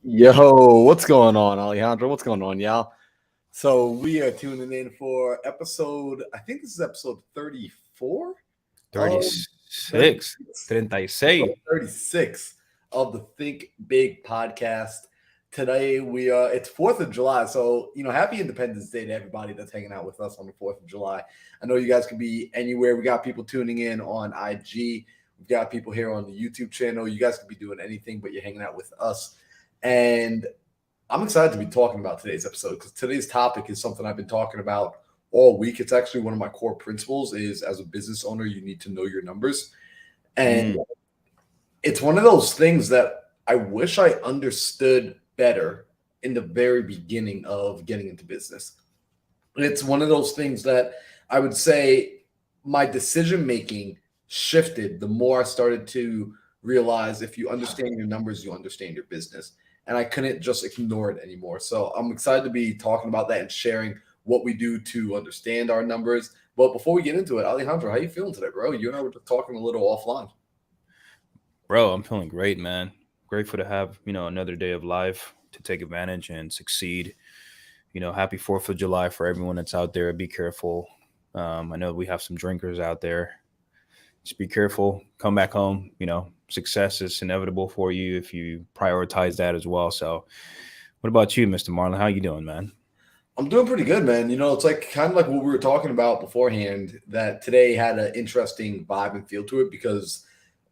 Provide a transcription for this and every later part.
Yo, what's going on, Alejandro? What's going on, y'all? So we are tuning in for episode, I think this is episode 34 of 36, 36, episode 36. 36 of the Think Big podcast. Today it's 4th of July. So, happy Independence Day to everybody that's hanging out with us on the 4th of July. I know you guys could be anywhere. We got people tuning in on IG. We've got people here on the YouTube channel. You guys could be doing anything, but you're hanging out with us. And I'm excited to be talking about today's episode because today's topic is something I've been talking about all week. It's actually one of my core principles is as a business owner, you need to know your numbers. And it's one of those things that I wish I understood better in the very beginning of getting into business. It's one of those things that I would say my decision making shifted the more I started to realize if you understand your numbers, you understand your business. And I couldn't just ignore it anymore. So I'm excited to be talking about that and sharing what we do to understand our numbers. But before we get into it, Alejandro, how you feeling today, bro? You and I were just talking a little offline. Bro, I'm feeling great, man. Grateful to have, another day of life to take advantage and succeed. Happy 4th of July for everyone that's out there. Be careful. I know we have some drinkers out there. Just be careful. Come back home. Success is inevitable for you if you prioritize that as well. So, what about you, Mr. Marlon? How you doing, man? I'm doing pretty good, man. It's like kind of like what we were talking about beforehand, that today had an interesting vibe and feel to it because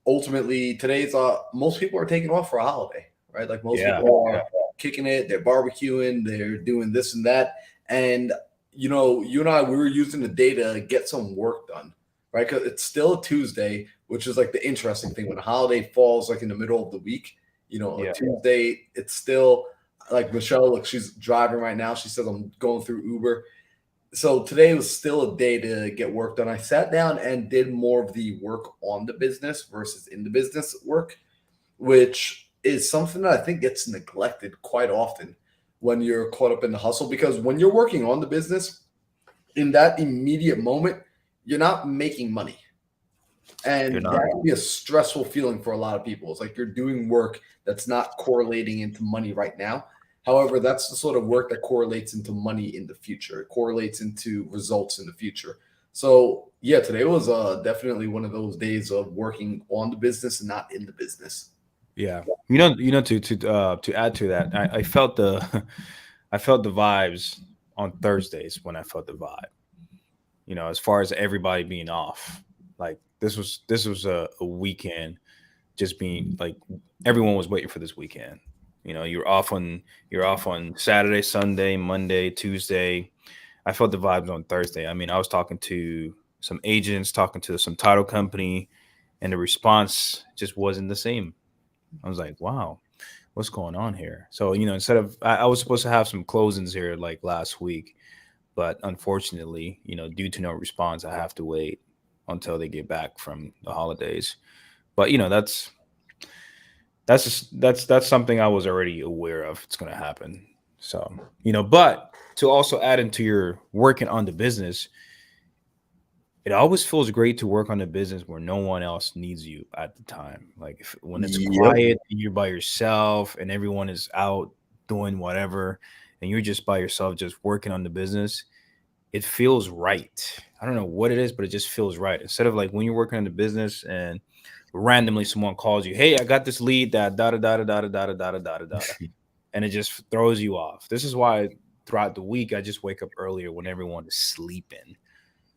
ultimately today's most people are taking off for a holiday, right? Like most Yeah. people are kicking it, they're barbecuing, they're doing this and that. And you and I, we were using the data to get some work done, right? Because it's still a Tuesday, which is like the interesting thing when a holiday falls like in the middle of the week. A Yeah. Tuesday, it's still like Michelle, like she's driving right now. She says I'm going through Uber. So today was still a day to get work done. I sat down and did more of the work on the business versus in the business work, which is something that I think gets neglected quite often when you're caught up in the hustle. Because when you're working on the business, in that immediate moment, you're not making money. You're And not. that can be a stressful feeling for a lot of people. It's like you're doing work that's not correlating into money right now. However, that's the sort of work that correlates into money in the future. It correlates into results in the future. So, yeah, today was definitely one of those days of working on the business and not in the business. Yeah. To add to that, I felt the I felt the vibes on Thursdays when I felt the vibe. As far as everybody being off. Like this was a weekend just being like everyone was waiting for this weekend. You're off on Saturday, Sunday, Monday, Tuesday. I felt the vibes on Thursday. I mean, I was talking to some agents, talking to some title company, and the response just wasn't the same. I was like, wow, what's going on here? So, instead of, I was supposed to have some closings here like last week, but unfortunately, due to no response, I have to wait until they get back from the holidays. But, that's something I was already aware of. It's going to happen. So, but to also add into your working on the business, it always feels great to work on a business where no one else needs you at the time. Like when it's Yep. quiet and you're by yourself and everyone is out doing whatever and you're just by yourself just working on the business, it feels right. I don't know what it is, but it just feels right. Instead of like when you're working on the business and randomly someone calls you, "Hey, I got this lead that da da da da da da da da da da da da," and it just throws you off. This is why throughout the week I just wake up earlier when everyone is sleeping.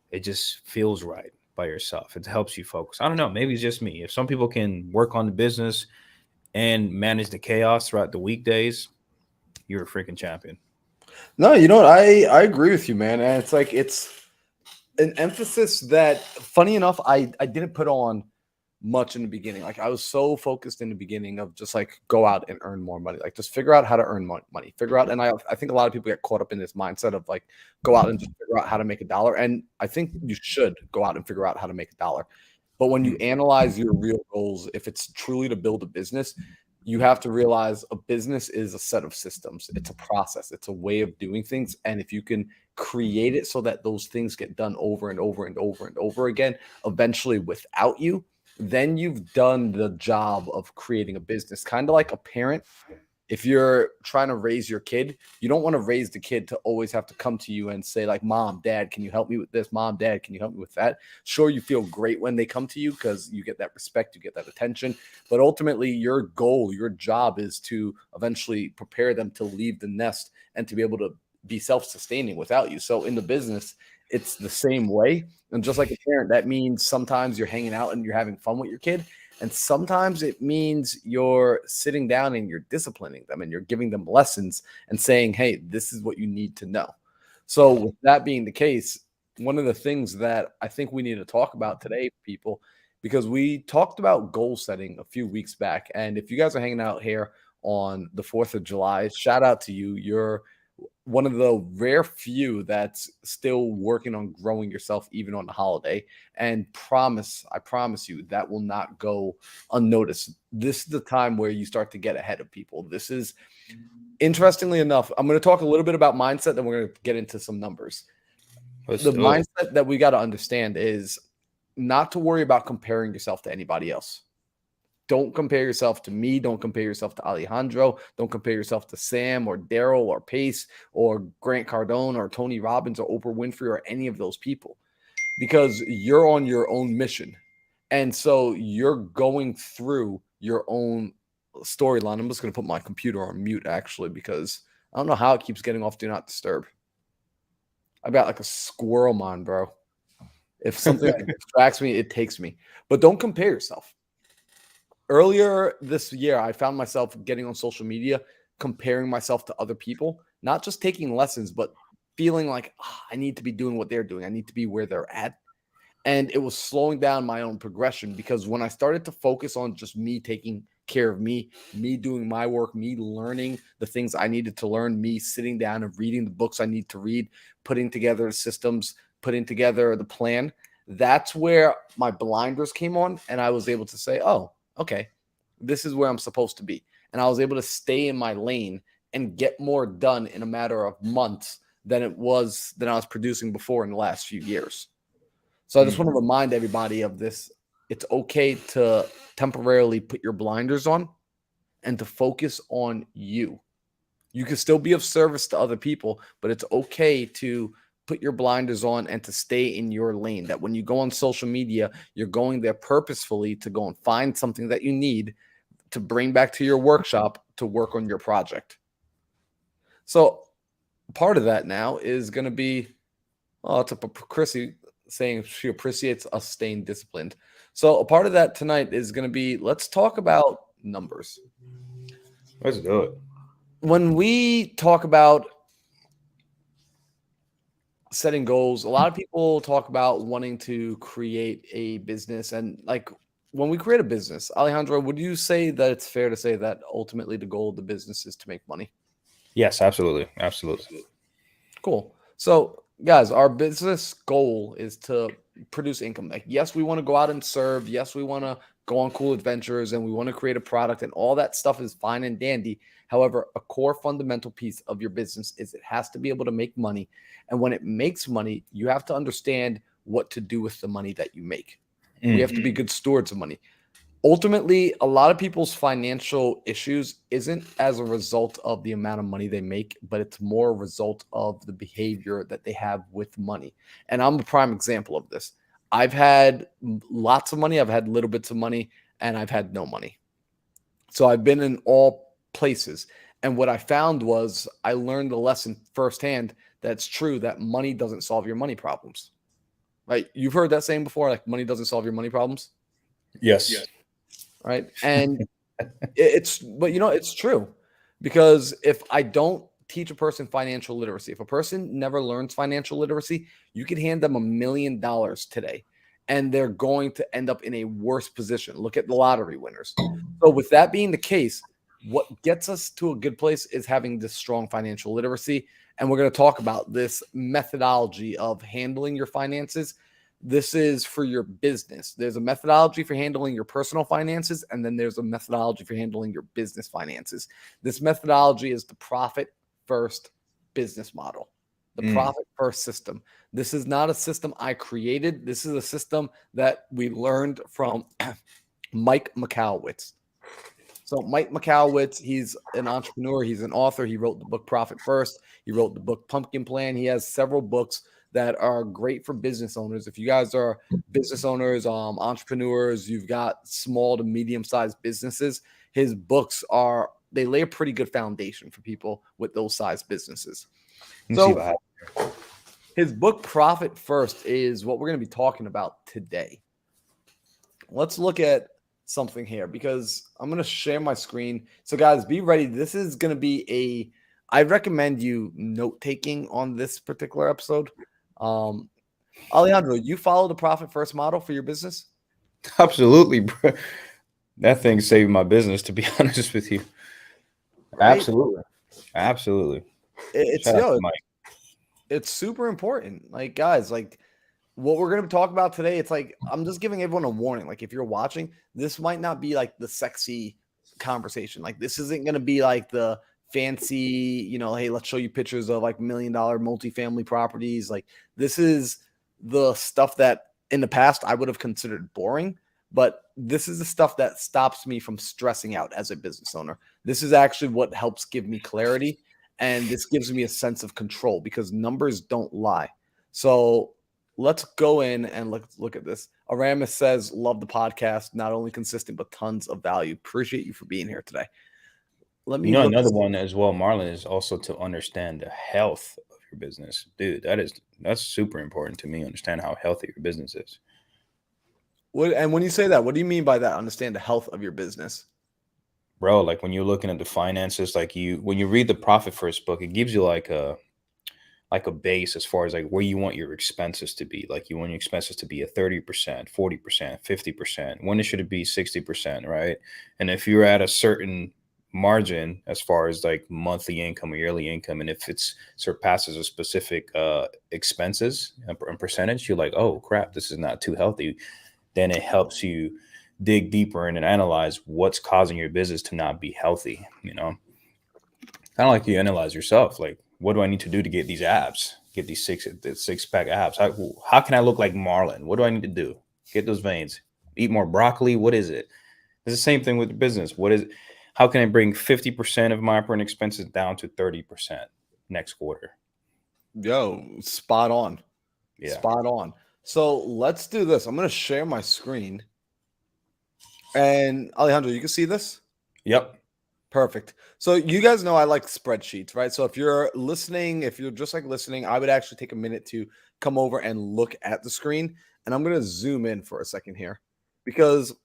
It just feels right by yourself. It helps you focus. I don't know. Maybe it's just me. If some people can work on the business and manage the chaos throughout the weekdays, you're a freaking champion. No, you know what? I agree with you, man. And it's like it's an emphasis that, funny enough, I didn't put on much in the beginning. Like I was so focused in the beginning of just like go out and earn more money. Like just figure out how to earn money. Figure out, and I think a lot of people get caught up in this mindset of like go out and just figure out how to make a dollar. And I think you should go out and figure out how to make a dollar. But when you analyze your real goals, if it's truly to build a business, you have to realize a business is a set of systems. It's a process. It's a way of doing things. And if you can create it so that those things get done over and over and over and over again, eventually without you, then you've done the job of creating a business. Kind of like a parent, if you're trying to raise your kid, you don't want to raise the kid to always have to come to you and say like, Mom, Dad, can you help me with this? Mom, Dad, can you help me with that? Sure, you feel great when they come to you because you get that respect, you get that attention. But ultimately, your goal, your job is to eventually prepare them to leave the nest and to be able to be self-sustaining without you. So in the business, it's the same way. And just like a parent, that means sometimes you're hanging out and you're having fun with your kid. And sometimes it means you're sitting down and you're disciplining them and you're giving them lessons and saying, hey, this is what you need to know. So with that being the case, one of the things that I think we need to talk about today, people, because we talked about goal setting a few weeks back. And if you guys are hanging out here on the 4th of July, shout out to you. You're one of the rare few that's still working on growing yourself even on the holiday. And I promise you, that will not go unnoticed. This is the time where you start to get ahead of people. This is, interestingly enough, I'm going to talk a little bit about mindset, then we're going to get into some numbers. The mindset that we got to understand is not to worry about comparing yourself to anybody else. Don't compare yourself to me. Don't compare yourself to Alejandro. Don't compare yourself to Sam or Daryl or Pace or Grant Cardone or Tony Robbins or Oprah Winfrey or any of those people, because you're on your own mission. And so you're going through your own storyline. I'm just going to put my computer on mute, actually, because I don't know how it keeps getting off Do Not Disturb. I've got like a squirrel mind, bro. If something distracts me, it takes me. But don't compare yourself. Earlier this year, I found myself getting on social media, comparing myself to other people, not just taking lessons, but feeling like I need to be doing what they're doing. I need to be where they're at. And it was slowing down my own progression, because when I started to focus on just me taking care of me doing my work, me learning the things I needed to learn, me sitting down and reading the books I need to read, putting together the systems, putting together the plan, that's where my blinders came on. And I was able to say, oh, okay, this is where I'm supposed to be. And I was able to stay in my lane and get more done in a matter of months than I was producing before in the last few years. So I just want to remind everybody of this. It's okay to temporarily put your blinders on and to focus on you. You can still be of service to other people, but it's okay to put your blinders on and to stay in your lane. That when you go on social media, you're going there purposefully to go and find something that you need to bring back to your workshop to work on your project. So part of that now is going to be, it's Chrissy saying she appreciates us staying disciplined. So a part of that tonight is going to be, let's talk about numbers. Let's do it. When we talk about setting goals, a lot of people talk about wanting to create a business. And like when we create a business, Alejandro, would you say that it's fair to say that ultimately the goal of the business is to make money? Yes, absolutely. Absolutely. Cool. So guys, our business goal is to produce income. Like, yes, we want to go out and serve. Yes, we want to go on cool adventures and we want to create a product, and all that stuff is fine and dandy. However, a core fundamental piece of your business is it has to be able to make money. And when it makes money, you have to understand what to do with the money that you make. We have to be good stewards of money. Ultimately, a lot of people's financial issues isn't as a result of the amount of money they make, but it's more a result of the behavior that they have with money. And I'm a prime example of this. I've had lots of money, I've had little bits of money, and I've had no money. So I've been in all places. And what I found was I learned the lesson firsthand that it's true that money doesn't solve your money problems. Right? You've heard that saying before, like money doesn't solve your money problems. Yes. Right. And it's true, because if I don't teach a person financial literacy, if a person never learns financial literacy, you could hand them $1 million today and they're going to end up in a worse position. Look at the lottery winners. So with that being the case, what gets us to a good place is having this strong financial literacy. And we're going to talk about this methodology of handling your finances. This is for your business. There's a methodology for handling your personal finances, and then there's a methodology for handling your business finances. This methodology is the profit first business model, the profit first system. This is not a system I created. This is a system that we learned from Mike Michalowicz. So Mike Mikowicz, he's an entrepreneur. He's an author. He wrote the book Profit First. He wrote the book Pumpkin Plan. He has several books that are great for business owners. If you guys are business owners, entrepreneurs, you've got small to medium-sized businesses, his books they lay a pretty good foundation for people with those size businesses. So his book Profit First is what we're going to be talking about today. Let's look at something here because I'm going to share my screen. So guys, be ready. This is going to be I recommend you note taking on this particular episode. Alejandro, you follow the Profit First model for your business? Absolutely, bro. That thing saved my business, to be honest with you. Right? Absolutely. It's super important. Like, guys, like what we're going to talk about today, it's like, I'm just giving everyone a warning. Like, if you're watching, this might not be like the sexy conversation. Like, this isn't going to be like the fancy, hey, let's show you pictures of like $1 million multifamily properties. Like, this is the stuff that in the past I would have considered boring, but this is the stuff that stops me from stressing out as a business owner. This is actually what helps give me clarity. And this gives me a sense of control because numbers don't lie. So let's go in and let's look at this. Aramis says, love the podcast. Not only consistent, but tons of value. Appreciate you for being here today. Another one as well, Marlon, is also to understand the health of your business. Dude, that's super important to me. Understand how healthy your business is. And when you say that, what do you mean by that? Understand the health of your business? Bro, like when you're looking at the finances, like when you read the Profit First book, it gives you like a base as far as like where you want your expenses to be. Like you want your expenses to be at 30%, 40%, 50%. When should it be 60%, right? And if you're at a certain margin as far as like monthly income or yearly income, and if it's surpasses a specific expenses and percentage, you're like, oh crap, this is not too healthy. Then it helps you dig deeper in and analyze what's causing your business to not be healthy. Kind of like you analyze yourself. Like, what do I need to do to get these abs, get these six-pack abs? How can I look like Marlon? What do I need to do? Get those veins, eat more broccoli. What is it? It's the same thing with the business. How can I bring 50% of my operating expenses down to 30% next quarter? Yo, spot on. Yeah. Spot on. So let's do this. I'm going to share my screen. And Alejandro, you can see this? Yep. Perfect. So you guys know I like spreadsheets, right? So if you're listening, if you're just like listening, I would actually take a minute to come over and look at the screen. And I'm going to zoom in for a second here because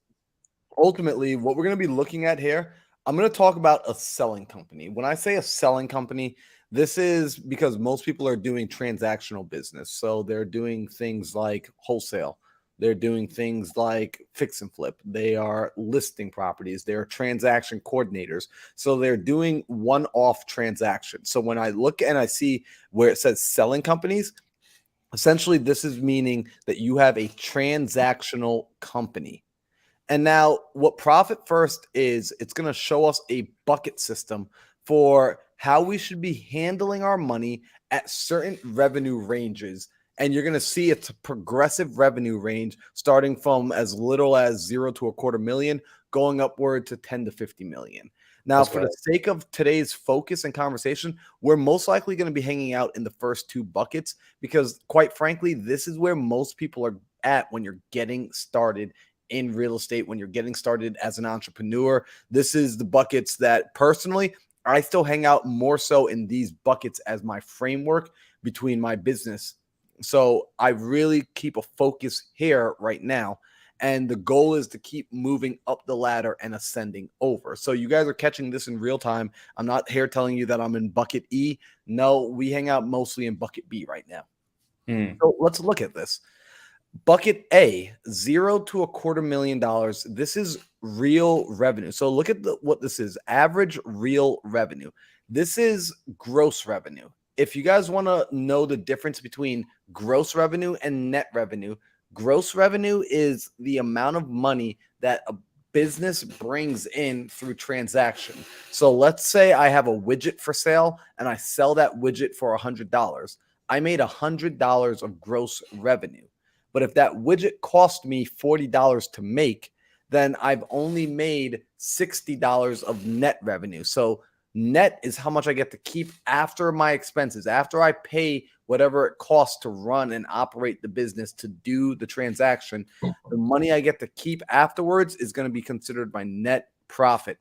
ultimately what we're going to be looking at here, I'm going to talk about a selling company. When I say a selling company, this is because most people are doing transactional business. So they're doing things like wholesale. They're doing things like fix and flip. They are listing properties. They're transaction coordinators. So they're doing one-off transactions. So when I look and I see where it says selling companies, essentially this is meaning that you have a transactional company. And now what Profit First is, it's going to show us a bucket system for how we should be handling our money at certain revenue ranges. And you're going to see it's a progressive revenue range starting from as little as 0 to $250,000, going upward to 10 to 50 million. Now, for the sake of today's focus and conversation, we're most likely going to be hanging out in the first two buckets because, quite frankly, this is where most people are at when you're getting started in real estate, when you're getting started as an entrepreneur. This is the buckets that personally, I still hang out more so in these buckets as my framework between my business. So I really keep a focus here right now. And the goal is to keep moving up the ladder and ascending over. So you guys are catching this in real time. I'm not here telling you that I'm in bucket E. No, we hang out mostly in bucket B right now. So let's look at this. Bucket A, 0 to $250,000. This is real revenue. So look at what this is. Average real revenue. This is gross revenue. If you guys want to know the difference between gross revenue and net revenue, gross revenue is the amount of money that a business brings in through transaction. So let's say I have a widget for sale and I sell that widget for $100. I made $100 of gross revenue. But if that widget cost me $40 to make, then I've only made $60 of net revenue. So net is how much I get to keep after my expenses, after I pay whatever it costs to run and operate the business, to do the transaction. The money I get to keep afterwards is going to be considered my net profit.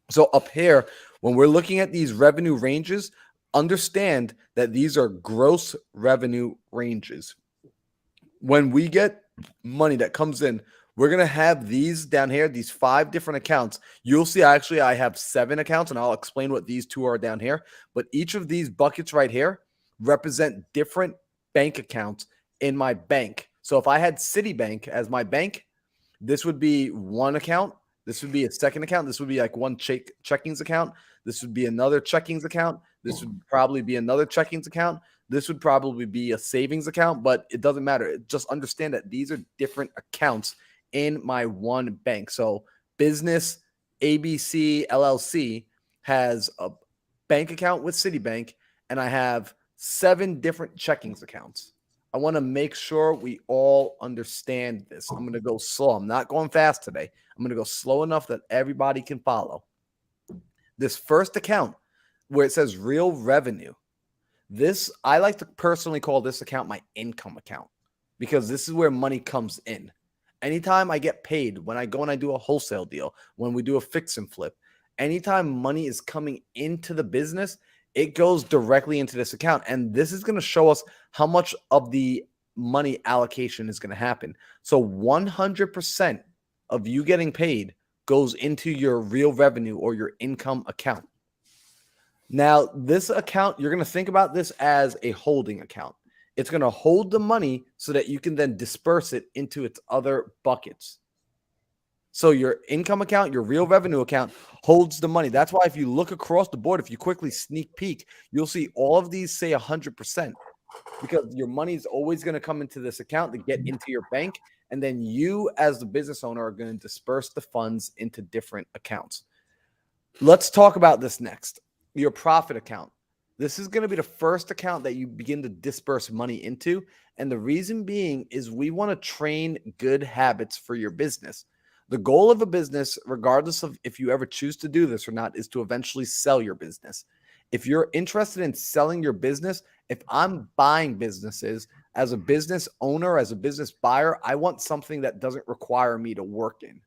So up here, when we're looking at these revenue ranges, understand that these are gross revenue ranges. When we get money that comes in, we're going to have these down here, these 5 different accounts. You'll see actually I have 7 accounts, and I'll explain what these 2 are down here. But each of these buckets right here represent different bank accounts in my bank. So if I had Citibank as my bank, this would be one account. This would be a second account. This would be like one checkings account. This would be another checkings account. This would probably be another checkings account. This would probably be a savings account, but it doesn't matter. Just understand that these are different accounts in my one bank. So business ABC LLC has a bank account with Citibank, and I have 7 different checkings accounts. I want to make sure we all understand this. I'm going to go slow. I'm not going fast today. I'm going to go slow enough that everybody can follow. This first account where it says real revenue, this, I like to personally call this account my income account, because this is where money comes in. Anytime I get paid, when I go and I do a wholesale deal, when we do a fix and flip, anytime money is coming into the business, it goes directly into this account. And this is going to show us how much of the money allocation is going to happen. So 100% of you getting paid goes into your real revenue or your income account. Now, this account, you're going to think about this as a holding account. It's going to hold the money so that you can then disperse it into its other buckets. So your income account, your real revenue account holds the money. That's why if you look across the board, if you quickly sneak peek, you'll see all of these say 100%, because your money is always going to come into this account to get into your bank. And then you as the business owner are going to disperse the funds into different accounts. Let's talk about this next. Your profit account. This is going to be the first account that you begin to disperse money into. And the reason being is we want to train good habits for your business. The goal of a business, regardless of if you ever choose to do this or not, is to eventually sell your business. If you're interested in selling your business, if I'm buying businesses as a business owner, as a business buyer, I want something that doesn't require me to work in.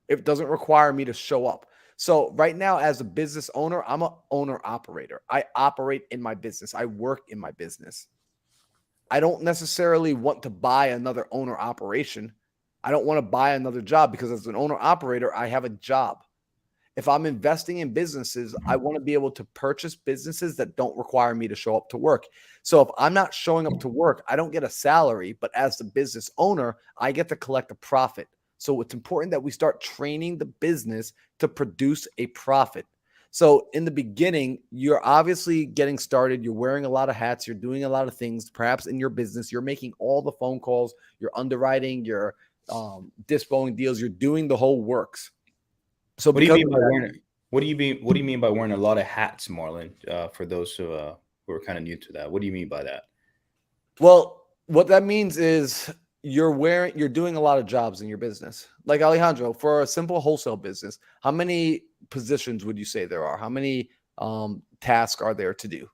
It doesn't require me to show up. So right now, as a business owner, I'm an owner operator. I operate in my business. I work in my business. I don't necessarily want to buy another owner operation. I don't want to buy another job, because as an owner operator, I have a job. If I'm investing in businesses, I want to be able to purchase businesses that don't require me to show up to work. So if I'm not showing up to work, I don't get a salary, but as the business owner, I get to collect a profit. So it's important that we start training the business to produce a profit. So in the beginning, you're obviously getting started. You're wearing a lot of hats. You're doing a lot of things. Perhaps in your business, you're making all the phone calls. You're underwriting. You're dispoing deals. You're doing the whole works. So what do you mean by wearing? What do you mean by wearing a lot of hats, Marlon? For those who are kind of new to that, what do you mean by that? Well, what that means is you're doing a lot of jobs in your business. Like Alejandro, for a simple wholesale business, how many positions would you say there are? How many tasks are there to do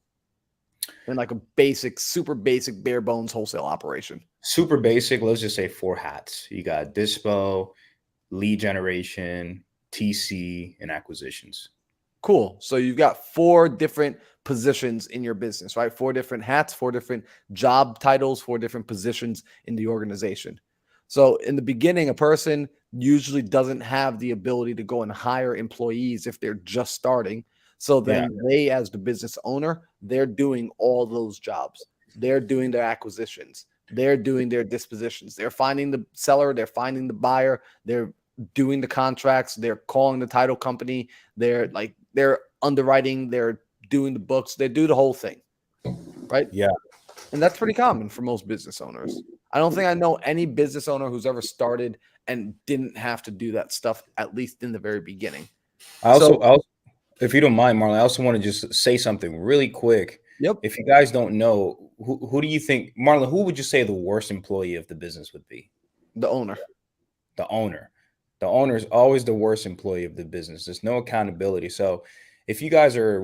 in like a basic, super basic, bare bones wholesale operation? Super basic. Let's just say 4 hats. You got dispo, lead generation, TC, and acquisitions. Cool. So you've got 4 different positions in your business, right? 4 different hats, 4 different job titles, 4 different positions in the organization. So in the beginning, a person usually doesn't have the ability to go and hire employees if they're just starting. So then they, as the business owner, they're doing all those jobs. They're doing their acquisitions. They're doing their dispositions. They're finding the seller. They're finding the buyer. They're doing the contracts. They're calling the title company. They're underwriting. They're doing the books. They do the whole thing, right? Yeah. And that's pretty common for most business owners. I don't think I know any business owner who's ever started and didn't have to do that stuff, at least in the very beginning. I also, if you don't mind, Marlon, I also want to just say something really quick. Yep. If you guys don't know, who do you think, Marlon, who would you say the worst employee of the business would be? The owner. The owner. The owner is always the worst employee of the business. There's no accountability. So if you guys are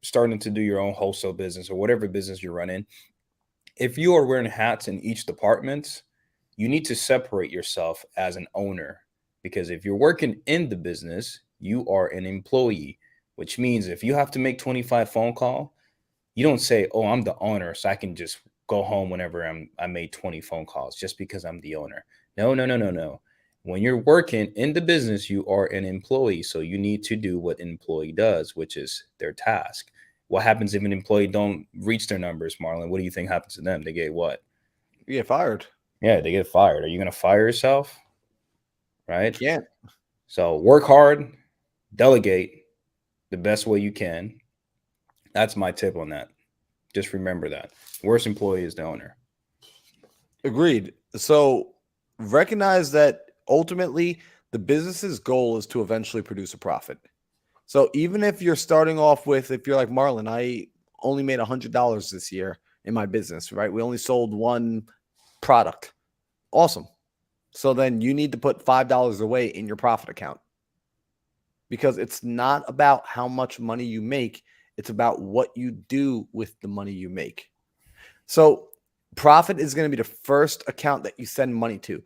starting to do your own wholesale business or whatever business you're running, if you are wearing hats in each department, you need to separate yourself as an owner. Because if you're working in the business, you are an employee, which means if you have to make 25 phone call, you don't say, "Oh, I'm the owner, so I can just go home whenever I made 20 phone calls just because I'm the owner." No, no, no, no, no. When you're working in the business, you are an employee, so you need to do what an employee does, which is their task. What happens if an employee don't reach their numbers, Marlon? What do you think happens to them? They get what? You get fired. Yeah, they get fired. Are you going to fire yourself? Right? Can't. So work hard, delegate the best way you can. That's my tip on that. Just remember that. Worst employee is the owner. Agreed. So recognize that ultimately the business's goal is to eventually produce a profit. So even if you're starting off with, if you're like Marlon, I only made $100 this year in my business, right? We only sold one product. Awesome. So then you need to put $5 away in your profit account, because it's not about how much money you make. It's about what you do with the money you make. So profit is going to be the first account that you send money to.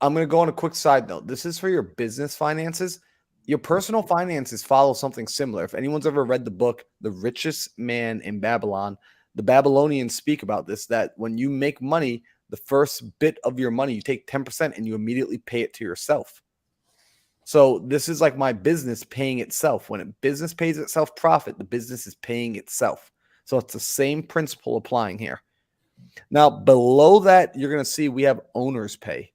I'm going to go on a quick side note. This is for your business finances. Your personal finances follow something similar. If anyone's ever read the book, The Richest Man in Babylon, the Babylonians speak about this, that when you make money, the first bit of your money, you take 10% and you immediately pay it to yourself. So this is like my business paying itself. When a business pays itself profit, the business is paying itself. So it's the same principle applying here. Now, below that, you're going to see we have owner's pay.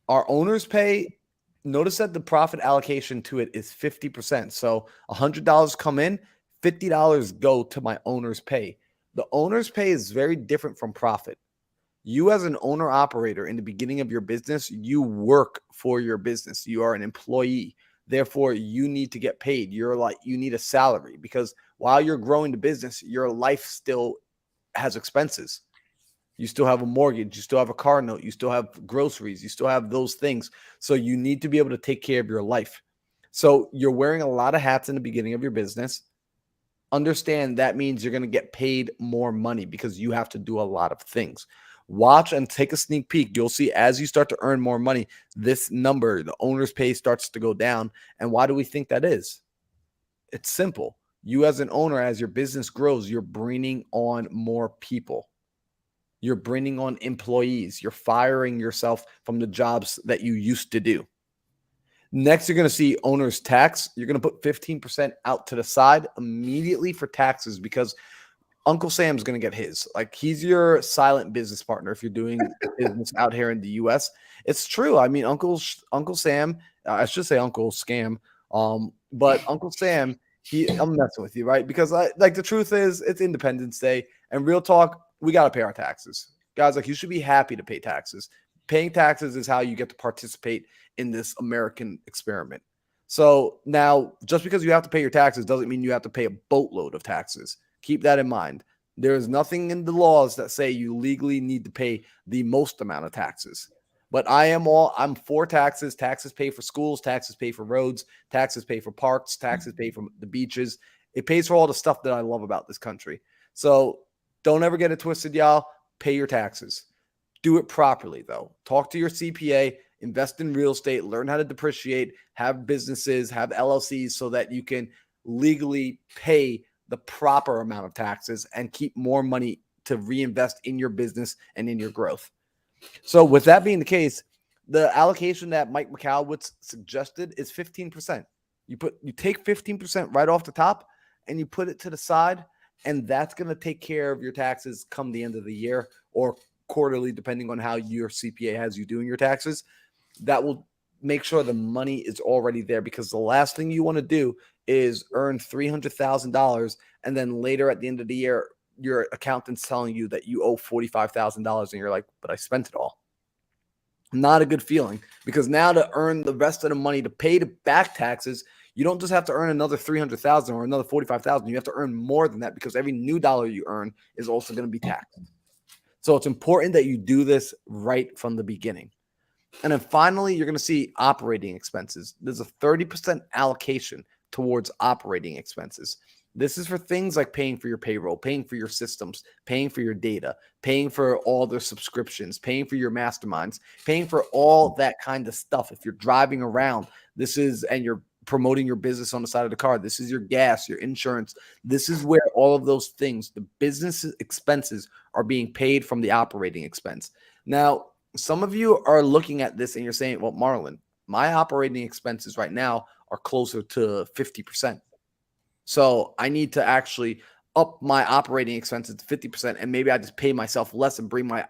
Our owner's pay, notice that the profit allocation to it is 50%. So $100 come in, $50 go to my owner's pay. The owner's pay is very different from profit. You as an owner operator in the beginning of your business, you work for your business. You are an employee. Therefore, you need to get paid. You need a salary, because while you're growing the business, your life still has expenses. You still have a mortgage. You still have a car note. You still have groceries. You still have those things. So you need to be able to take care of your life. So you're wearing a lot of hats in the beginning of your business. Understand that means you're going to get paid more money because you have to do a lot of things. Watch and take a sneak peek. You'll see as you start to earn more money, this number, the owner's pay, starts to go down. And why do we think that is? It's simple. You as an owner, as your business grows, you're bringing on more people. You're bringing on employees. You're firing yourself from the jobs that you used to do. Next, you're going to see owner's tax. You're going to put 15% out to the side immediately for taxes, because Uncle Sam's going to get his. Like, he's your silent business partner if you're doing business out here in the U.S. It's true. I mean, Uncle Sam, I should say Uncle Scam, but Uncle Sam, I'm messing with you, right? Because the truth is, it's Independence Day, and real talk, we got to pay our taxes. Guys, like, you should be happy to pay taxes. Paying taxes is how you get to participate in this American experiment. So now, just because you have to pay your taxes doesn't mean you have to pay a boatload of taxes. Keep that in mind. There is nothing in the laws that say you legally need to pay the most amount of taxes. But I'm for taxes. Taxes pay for schools. Taxes pay for roads. Taxes pay for parks. Taxes pay for the beaches. It pays for all the stuff that I love about this country. So don't ever get it twisted, y'all. Pay your taxes. Do it properly, though. Talk to your CPA. Invest in real estate. Learn how to depreciate. Have businesses. Have LLCs so that you can legally pay the proper amount of taxes and keep more money to reinvest in your business and in your growth. So with that being the case, the allocation that Mike Michalowicz suggested is 15%. You take 15% right off the top and you put it to the side, and that's going to take care of your taxes come the end of the year or quarterly, depending on how your CPA has you doing your taxes. That will make sure the money is already there, because the last thing you want to do is earn $300,000 and then later at the end of the year, your accountant's telling you that you owe $45,000 and you're like, but I spent it all. Not a good feeling, because now to earn the rest of the money to pay back taxes, you don't just have to earn another $300,000 or another $45,000. You have to earn more than that, because every new dollar you earn is also going to be taxed. So it's important that you do this right from the beginning. And then finally, you're going to see operating expenses. There's a 30% allocation towards operating expenses. This is for things like paying for your payroll, paying for your systems, paying for your data, paying for all their subscriptions, paying for your masterminds, paying for all that kind of stuff. If you're driving around, and you're promoting your business on the side of the car, this is your gas, your insurance. This is where all of those things, the business expenses, are being paid from the operating expense. Now, some of you are looking at this and you're saying, well, Marlon, my operating expenses right now are closer to 50%. So I need to actually up my operating expenses to 50%, and maybe I just pay myself less and bring my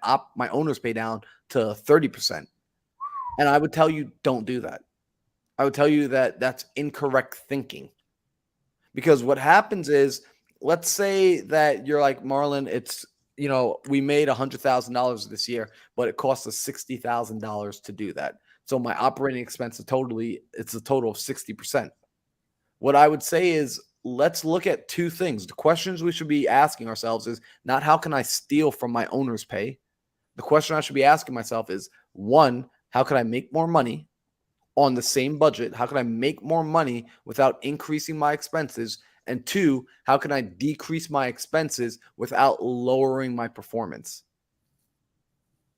owner's pay down to 30%. And I would tell you, don't do that. I would tell you that that's incorrect thinking. Because what happens is, let's say that you're like, Marlon, it's, we made $100,000 this year, but it cost us $60,000 to do that. So my operating expense it's a total of 60%. What I would say is, let's look at two things. The questions we should be asking ourselves is not how can I steal from my owner's pay? The question I should be asking myself is, one, how can I make more money on the same budget? How can I make more money without increasing my expenses? And two, how can I decrease my expenses without lowering my performance?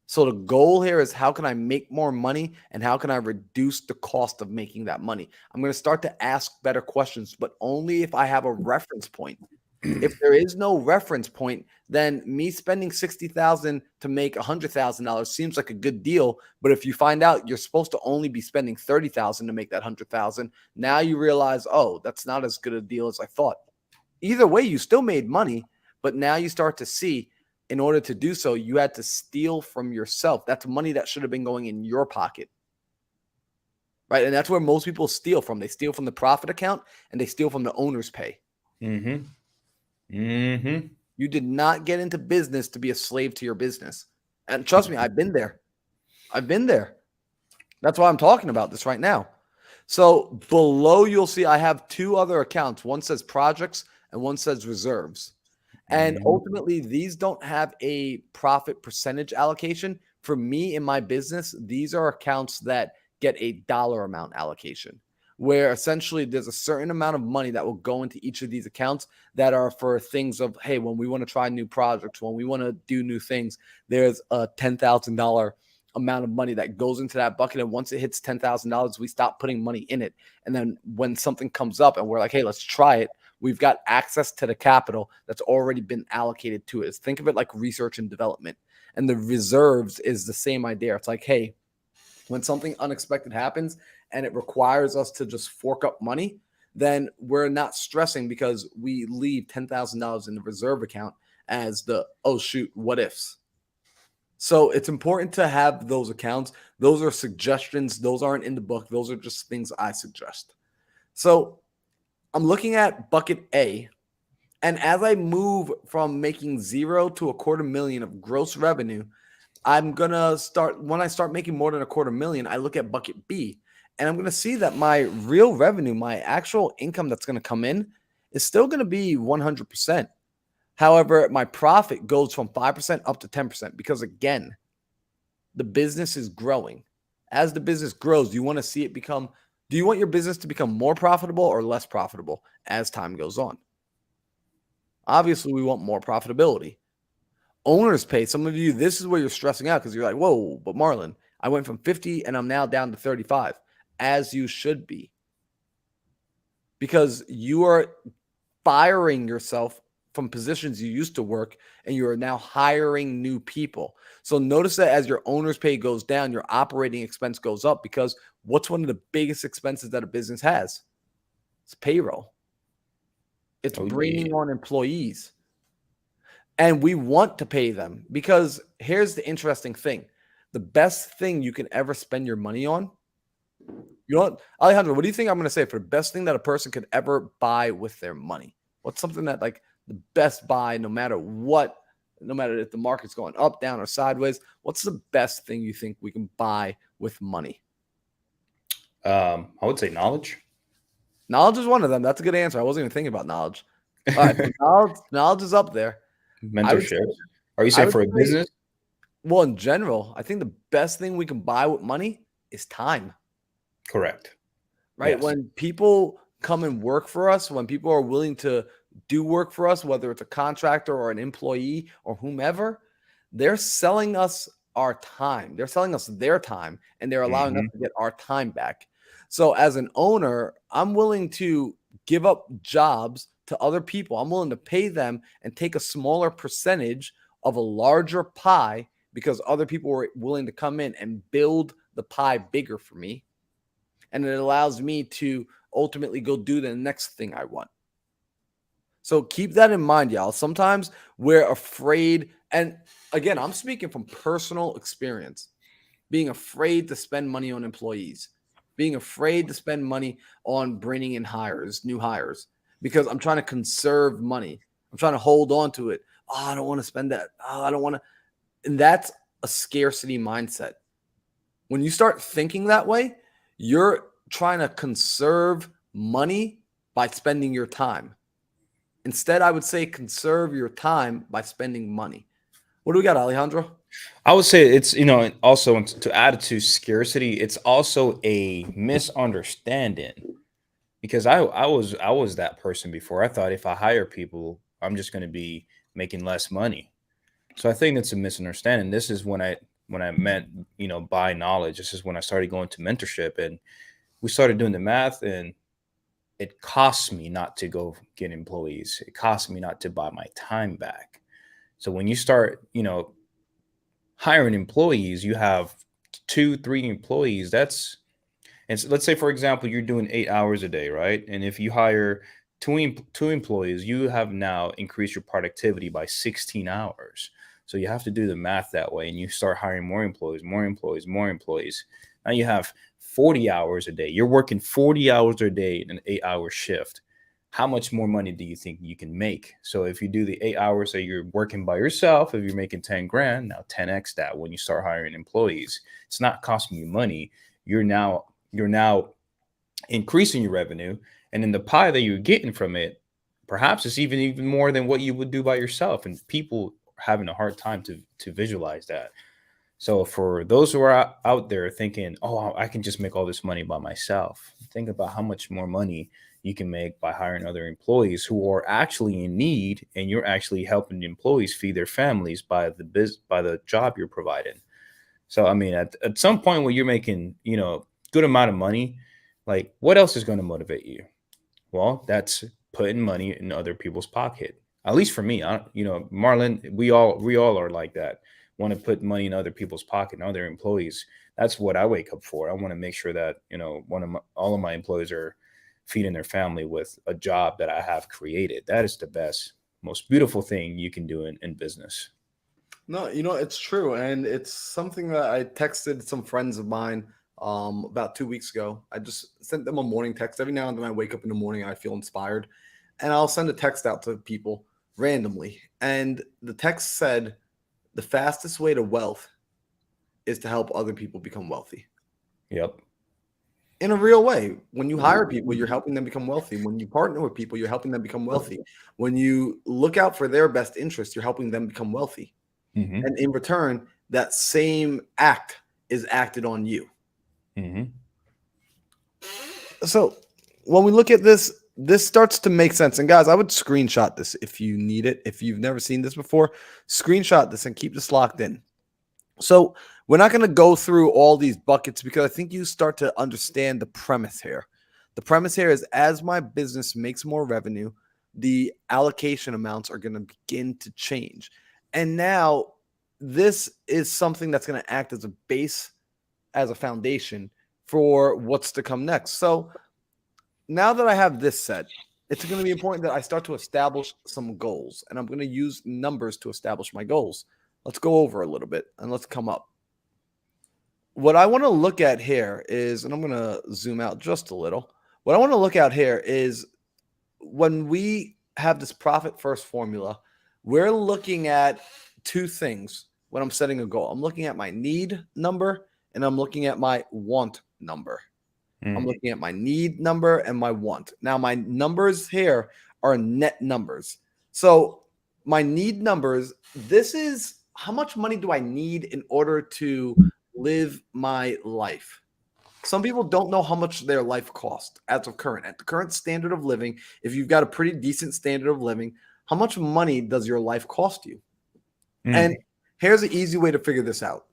So the goal here is, how can I make more money and how can I reduce the cost of making that money? I'm going to start to ask better questions, but only if I have a reference point. If there is no reference point, then me spending $60,000 to make $100,000 seems like a good deal. But if you find out you're supposed to only be spending $30,000 to make that $100,000, now you realize, oh, that's not as good a deal as I thought. Either way, you still made money, but now you start to see, in order to do so, you had to steal from yourself. That's money that should have been going in your pocket. Right? And that's where most people steal from. They steal from the profit account and they steal from the owner's pay. Mm-hmm. Mm-hmm. You did not get into business to be a slave to your business. And trust me, I've been there. That's why I'm talking about this right now. So below, you'll see I have two other accounts. One says projects and one says reserves. And ultimately, these don't have a profit percentage allocation. For me in my business, these are accounts that get a dollar amount allocation, where essentially there's a certain amount of money that will go into each of these accounts that are for things of, hey, when we want to try new projects, when we want to do new things, there's a $10,000 amount of money that goes into that bucket. And once it hits $10,000, we stop putting money in it. And then when something comes up and we're like, hey, let's try it, we've got access to the capital that's already been allocated to it. Think of it like research and development. And the reserves is the same idea. It's like, hey, when something unexpected happens and it requires us to just fork up money, then we're not stressing because we leave $10,000 in the reserve account as the, oh, shoot, what ifs. So it's important to have those accounts. Those are suggestions. Those aren't in the book. Those are just things I suggest. So I'm looking at bucket A, and as I move from making $0 to $250,000 of gross revenue, I'm going to start, when I start making more than $250,000, I look at bucket B, and I'm going to see that my real revenue, my actual income that's going to come in, is still going to be 100%. However, my profit goes from 5% up to 10% because, again, the business is growing. As the business grows, you want to see it become, do you want your business to become more profitable or less profitable as time goes on? Obviously, we want more profitability. Owner's pay, some of you, this is where you're stressing out because you're like, whoa, but Marlon, I went from 50 and I'm now down to 35, as you should be. Because you are firing yourself from positions you used to work and you are now hiring new people. So notice that as your owner's pay goes down, your operating expense goes up, because what's one of the biggest expenses that a business has? It's payroll. It's bringing on employees. And we want to pay them, because here's the interesting thing. The best thing you can ever spend your money on, Alejandro, what do you think I'm going to say for the best thing that a person could ever buy with their money? What's something that, like, the best buy, no matter what, no matter if the market's going up, down, or sideways, what's the best thing you think we can buy with money? I would say knowledge. Knowledge is one of them. That's a good answer. I wasn't even thinking about knowledge. All right, knowledge is up there. Mentorship. Are you saying for a business? Well, in general, I think the best thing we can buy with money is time, Correct. right? Yes. When people come and work for us, when people are willing to do work for us, whether it's a contractor or an employee or whomever, they're selling us our time. They're selling us their time and they're allowing us Hmm. to get our time back. So, as an owner, I'm willing to give up jobs to other people. I'm willing to pay them and take a smaller percentage of a larger pie because other people were willing to come in and build the pie bigger for me. And it allows me to ultimately go do the next thing I want. So keep that in mind, y'all. Sometimes we're afraid. And again, I'm speaking from personal experience, being afraid to spend money on employees, being afraid to spend money on bringing in hires, new hires, because I'm trying to conserve money. I'm trying to hold on to it. Oh, I don't want to spend that. Oh, I don't want to. And that's a scarcity mindset. When you start thinking that way, you're trying to conserve money by spending your time. Instead, I would say conserve your time by spending money. What do we got, Alejandro? I would say it's, also to add to scarcity, it's also a misunderstanding because I was that person before. I thought if I hire people, I'm just going to be making less money. So I think that's a misunderstanding. This is when I meant, buy knowledge. This is when I started going to mentorship and we started doing the math, and it costs me not to go get employees. It costs me not to buy my time back. So when you start, hiring employees, you have two, three employees. Let's say, for example, you're doing 8 hours a day, right? And if you hire two employees, you have now increased your productivity by 16 hours. So you have to do the math that way, and you start hiring more employees, more employees, more employees. Now you have 40 hours a day. You're working 40 hours a day in an 8 hour shift. How much more money do you think you can make? So if you do the 8 hours that you're working by yourself, if you're making 10 grand, now 10x that when you start hiring employees. It's not costing you money. You're now increasing your revenue, and then the pie that you're getting from it, perhaps it's even more than what you would do by yourself. And people are having a hard time to visualize that. So for those who are out there thinking, oh, I can just make all this money by myself, think about how much more money you can make by hiring other employees who are actually in need, and you're actually helping the employees feed their families by the job you're providing. So I mean, at some point when you're making, good amount of money, like what else is going to motivate you? Well, that's putting money in other people's pocket. At least for me, Marlon, we all are like that. Want to put money in other people's pocket and other employees. That's what I wake up for. I want to make sure that all of my employees are feeding their family with a job that I have created. That is the best, most beautiful thing you can do in business. No, it's true. And it's something that I texted some friends of mine about 2 weeks ago. I just sent them a morning text. Every now and then I wake up in the morning, I feel inspired. And I'll send a text out to people randomly. And the text said, the fastest way to wealth is to help other people become wealthy. Yep. In a real way. When you hire people, you're helping them become wealthy. When you partner with people, you're helping them become wealthy. When you look out for their best interest, you're helping them become wealthy. Hmm. And in return, that same act is acted on you. Hmm. So when we look at this starts to make sense. And guys, I would screenshot this if you need it. If you've never seen this before, screenshot this and keep this locked in. So we're not going to go through all these buckets because I think you start to understand the premise here. The premise here is as my business makes more revenue, the allocation amounts are going to begin to change. And now this is something that's going to act as a base, as a foundation for what's to come next. So now that I have this set, it's going to be important that I start to establish some goals, and I'm going to use numbers to establish my goals. Let's go over a little bit and let's come up. What I want to look at here is, and I'm going to zoom out just a little. What I want to look at here is when we have this profit first formula, we're looking at two things when I'm setting a goal. I'm looking at my need number and I'm looking at my want number. I'm looking at my need number and my want. Now, my numbers here are net numbers. So my need numbers, this is how much money do I need in order to live my life? Some people don't know how much their life costs as of current. At the current standard of living, if you've got a pretty decent standard of living, how much money does your life cost you? And here's an easy way to figure this out.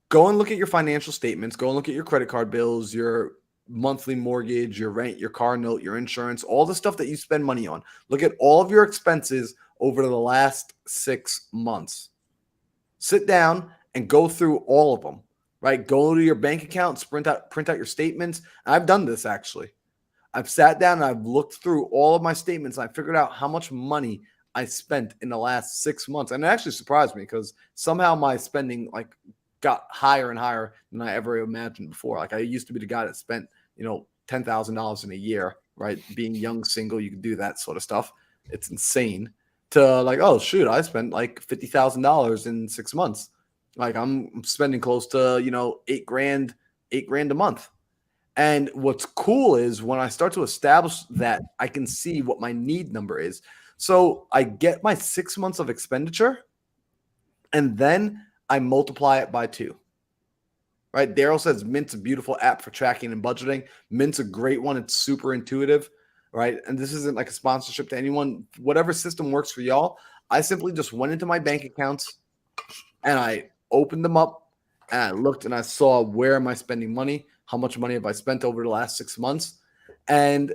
Go and look at your financial statements. Go and look at your credit card bills, your monthly mortgage, your rent, your car note, your insurance, all the stuff that you spend money on. Look at all of your expenses over the last 6 months. Sit down and go through all of them, right? Go to your bank account, print out your statements. I've done this actually. I've sat down and I've looked through all of my statements. And I figured out how much money I spent in the last 6 months. And it actually surprised me because somehow my spending got higher and higher than I ever imagined before. Like I used to be the guy that spent, $10,000 in a year, right? Being young, single, you can do that sort of stuff. It's insane to oh shoot, I spent like $50,000 in 6 months. Like I'm spending close to, $8,000 a month. And what's cool is when I start to establish that, I can see what my need number is. So I get my 6 months of expenditure and then I multiply it by 2. Right? Daryl says Mint's a beautiful app for tracking and budgeting. Mint's a great one. It's super intuitive, right? And this isn't like a sponsorship to anyone. Whatever system works for y'all. I simply just went into my bank accounts and I opened them up and I looked and I saw where am I spending money? How much money have I spent over the last 6 months? And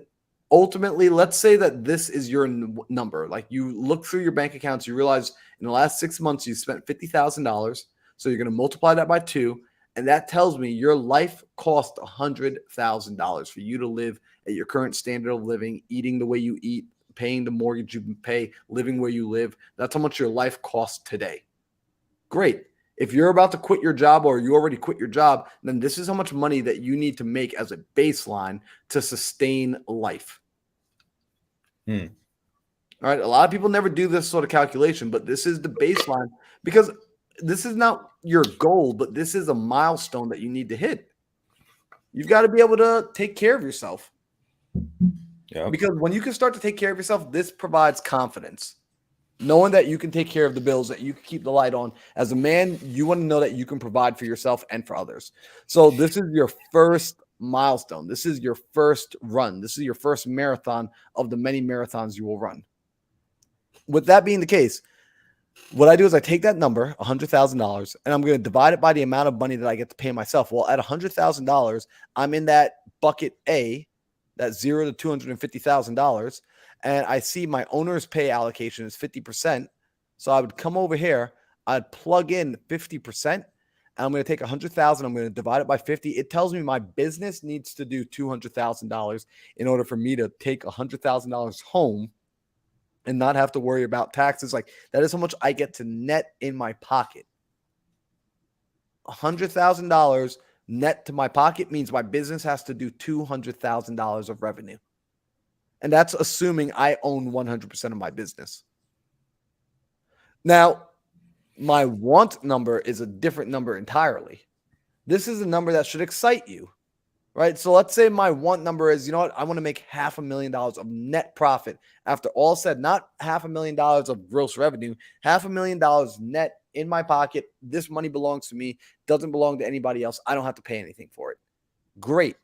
ultimately, let's say that this is your number. Like you look through your bank accounts, you realize in the last 6 months you spent $50,000. So you're going to multiply that by 2. And that tells me your life cost $100,000 for you to live at your current standard of living, eating the way you eat, paying the mortgage you pay, living where you live. That's how much your life costs today. Great. If you're about to quit your job or you already quit your job, then this is how much money that you need to make as a baseline to sustain life. All right. A lot of people never do this sort of calculation, but this is the baseline because this is not your goal, but this is a milestone that you need to hit. You've got to be able to take care of yourself. Yeah. Because when you can start to take care of yourself, this provides confidence. Knowing that you can take care of the bills, that you can keep the light on. As a man, you want to know that you can provide for yourself and for others. So this is your first milestone. This is your first run. This is your first marathon of the many marathons you will run. With that being the case, what I do is I take that number, $100,000, and I'm going to divide it by the amount of money that I get to pay myself. Well, at $100,000, I'm in that bucket A, that $0 to $250,000, and I see my owner's pay allocation is 50%. So I would come over here, I'd plug in 50%, and I'm going to take $100,000. I'm going to divide it by 50. It tells me my business needs to do $200,000 in order for me to take $100,000 home and not have to worry about taxes. Like that is how much I get to net in my pocket. $100,000 net to my pocket means my business has to do $200,000 of revenue. And that's assuming I own 100% of my business. Now, my want number is a different number entirely. This is a number that should excite you. Right. So let's say my want number is, I want to make $500,000 of net profit after all said, not $500,000 of gross revenue, $500,000 net in my pocket. This money belongs to me, doesn't belong to anybody else. I don't have to pay anything for it. Great.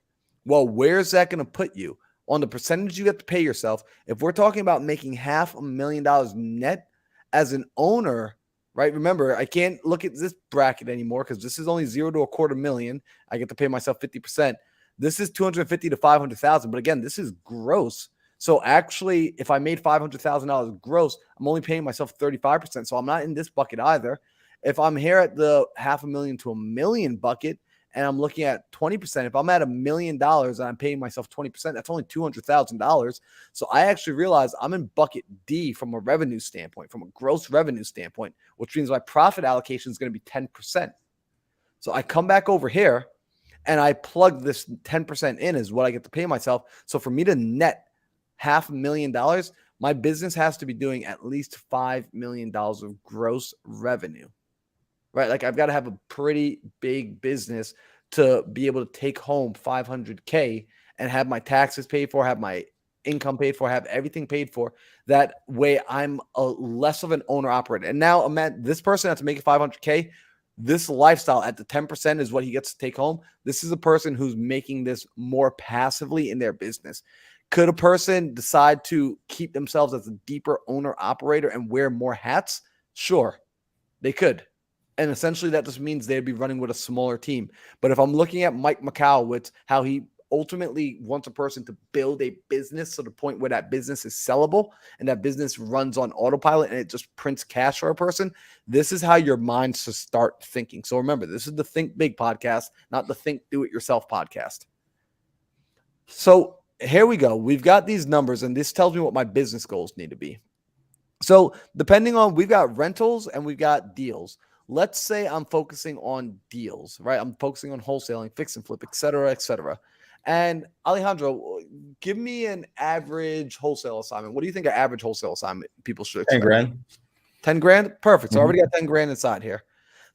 Well, where's that going to put you on the percentage you have to pay yourself? If we're talking about making $500,000 net as an owner, right? Remember, I can't look at this bracket anymore because this is only $0 to $250,000. I get to pay myself 50%. This is $250,000 to $500,000, but again, this is gross. So actually, if I made $500,000 gross, I'm only paying myself 35%. So I'm not in this bucket either. If I'm here at the $500,000 to $1 million bucket and I'm looking at 20%, if I'm at $1 million and I'm paying myself 20%, that's only $200,000. So I actually realize I'm in bucket D from a revenue standpoint, from a gross revenue standpoint, which means my profit allocation is going to be 10%. So I come back over here and I plug this 10% in is what I get to pay myself. So for me to net $500,000, my business has to be doing at least $5 million of gross revenue, right? Like I've got to have a pretty big business to be able to take home $500K and have my taxes paid for, have my income paid for, have everything paid for. That way I'm a less of an owner operator. And now this person that's making $500K, this lifestyle at the 10% is what he gets to take home. This is a person who's making this more passively in their business. Could a person decide to keep themselves as a deeper owner operator and wear more hats? Sure, they could. And essentially that just means they'd be running with a smaller team. But if I'm looking at Mike Macau with how he ultimately wants a person to build a business to the point where that business is sellable and that business runs on autopilot and it just prints cash for a person, this is how your mind should start thinking. So remember, this is the Think Big podcast, not the Think Do It Yourself podcast. So here we go. We've got these numbers, and this tells me what my business goals need to be. So depending on, we've got rentals and we've got deals. Let's say I'm focusing on deals, right? I'm focusing on wholesaling, fix and flip, et cetera, et cetera. And Alejandro, give me an average wholesale assignment. What do you think an average wholesale assignment people should expect? 10 grand. 10 grand? Perfect. So I already got 10 grand inside here.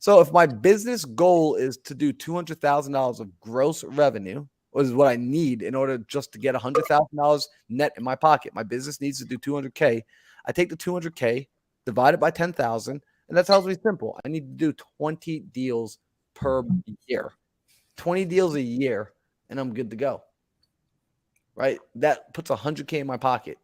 So if my business goal is to do $200,000 of gross revenue, which is what I need in order just to get $100,000 net in my pocket, my business needs to do 200K. I take the 200K, divide it by 10,000, and that tells me simple. I need to do 20 deals per year. 20 deals a year, and I'm good to go. Right? That puts 100K in my pocket.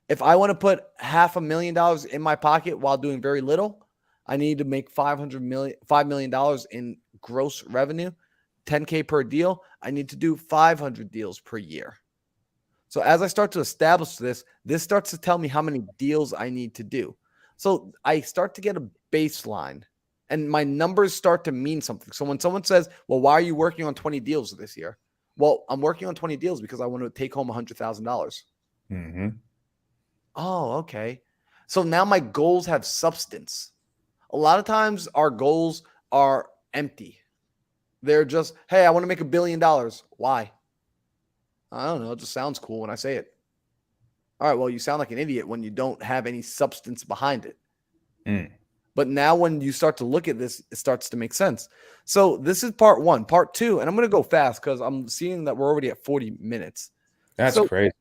If I want to put $500,000 in my pocket while doing very little, I need to make $5 million in gross revenue, 10K per deal. I need to do 500 deals per year. So as I start to establish this starts to tell me how many deals I need to do. So I start to get a baseline and my numbers start to mean something. So when someone says, well, why are you working on 20 deals this year? Well, I'm working on 20 deals because I want to take home $100,000. Mm-hmm. Oh, okay. So now my goals have substance. A lot of times our goals are empty. They're just, hey, I want to make $1 billion. Why? I don't know. It just sounds cool when I say it. All right, well, you sound like an idiot when you don't have any substance behind it. But now when you start to look at this, it starts to make sense. So this is part one. Part two, and I'm going to go fast because I'm seeing that we're already at 40 minutes. That's crazy.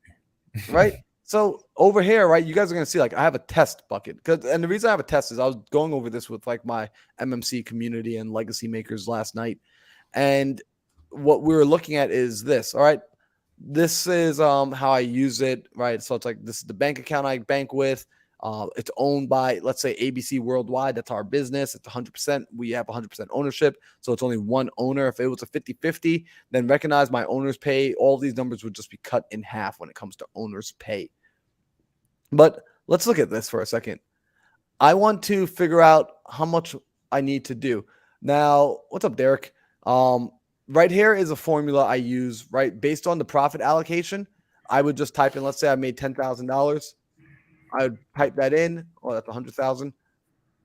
Right? So over here, right, you guys are going to see, like, I have a test bucket. And the reason I have a test is I was going over this with, like, my MMC community and legacy makers last night. And what we were looking at is this, all right? This is how I use it, right? So it's like, this is the bank account I bank with. It's owned by, let's say, ABC Worldwide. That's our business. It's 100%. We have 100% ownership. So it's only one owner. If it was a 50-50, then recognize my owner's pay. All these numbers would just be cut in half when it comes to owner's pay. But let's look at this for a second. I want to figure out how much I need to do. Now, what's up, Derek? Right here is a formula I use, right? Based on the profit allocation, I would just type in, let's say I made $10,000. I would type that in. Oh, that's 100,000.